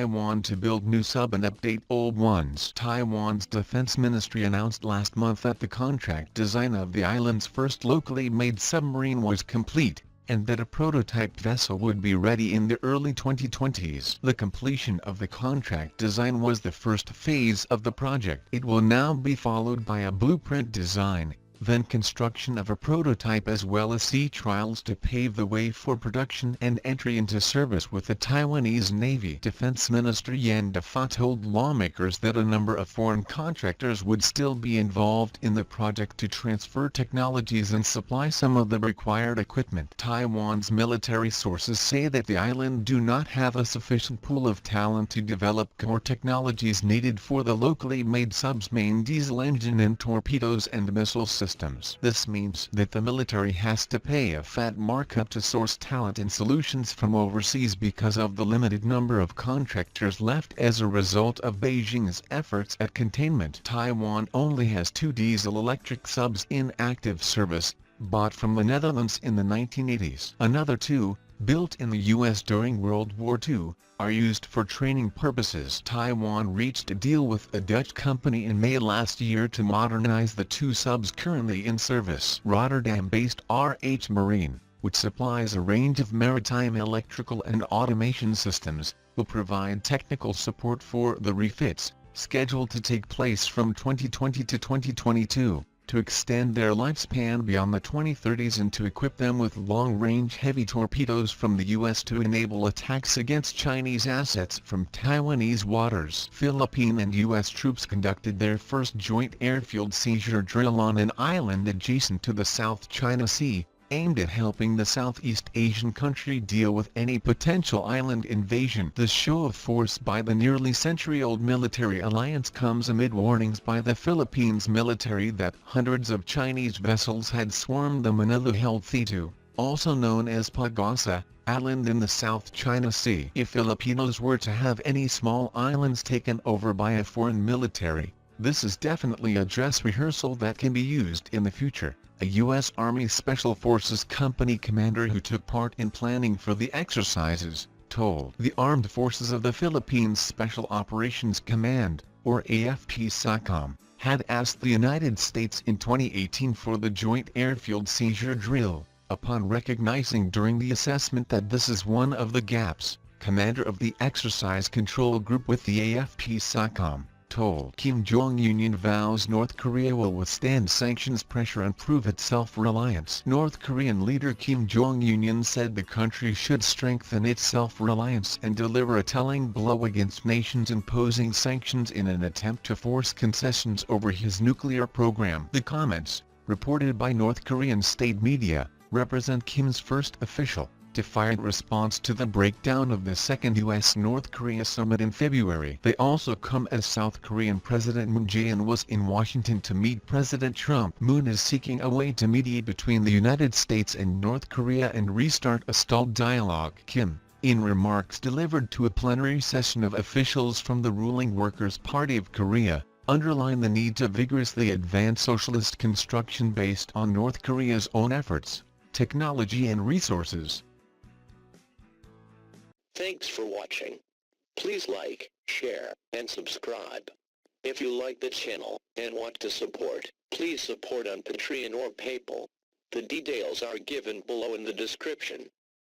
Taiwan to build new sub and update old ones. Taiwan's defense ministry announced last month that the contract design of the island's first locally made submarine was complete, and that a prototype vessel would be ready in the early 2020s. The completion of the contract design was the first phase of the project. It will now be followed by a blueprint design, then construction of a prototype as well as sea trials to pave the way for production and entry into service with the Taiwanese Navy. Defense Minister Yan Dafa told lawmakers that a number of foreign contractors would still be involved in the project to transfer technologies and supply some of the required equipment. Taiwan's military sources say that the island do not have a sufficient pool of talent to develop core technologies needed for the locally made sub's main diesel engine and torpedoes and missile systems. This means that the military has to pay a fat markup to source talent and solutions from overseas because of the limited number of contractors left as a result of Beijing's efforts at containment. Taiwan only has 2 diesel-electric subs in active service, bought from the Netherlands in the 1980s. Another 2, built in the U.S. during World War II, are used for training purposes. Taiwan reached a deal with a Dutch company in May last year to modernize the 2 subs currently in service. Rotterdam-based RH Marine, which supplies a range of maritime electrical and automation systems, will provide technical support for the refits, scheduled to take place from 2020 to 2022. To extend their lifespan beyond the 2030s and to equip them with long-range heavy torpedoes from the U.S. to enable attacks against Chinese assets from Taiwanese waters. Philippine and U.S. troops conducted their first joint airfield seizure drill on an island adjacent to the South China Sea, aimed at helping the Southeast Asian country deal with any potential island invasion. The show of force by the nearly century-old military alliance comes amid warnings by the Philippines military that hundreds of Chinese vessels had swarmed the Manila-held Thitu, also known as Pag-asa, island in the South China Sea. If Filipinos were to have any small islands taken over by a foreign military, this is definitely a dress rehearsal that can be used in the future. A U.S. Army Special Forces company commander who took part in planning for the exercises, told the Armed Forces of the Philippines Special Operations Command, or AFP-SOCOM, had asked the United States in 2018 for the joint airfield seizure drill, upon recognizing during the assessment that this is one of the gaps. Commander of the Exercise Control Group with the AFP-SOCOM, told Kim Jong Un vows North Korea will withstand sanctions pressure and prove its self-reliance. North Korean leader Kim Jong Un said the country should strengthen its self-reliance and deliver a telling blow against nations imposing sanctions in an attempt to force concessions over his nuclear program. The comments, reported by North Korean state media, represent Kim's first official, defiant response to the breakdown of the second U.S.-North Korea summit in February. They also come as South Korean President Moon Jae-in was in Washington to meet President Trump. Moon is seeking a way to mediate between the United States and North Korea and restart a stalled dialogue. Kim, in remarks delivered to a plenary session of officials from the ruling Workers' Party of Korea, underlined the need to vigorously advance socialist construction based on North Korea's own efforts, technology and resources. Thanks for watching. Please like, share, and subscribe. If you like the channel and want to support, please support on Patreon or PayPal. The details are given below in the description.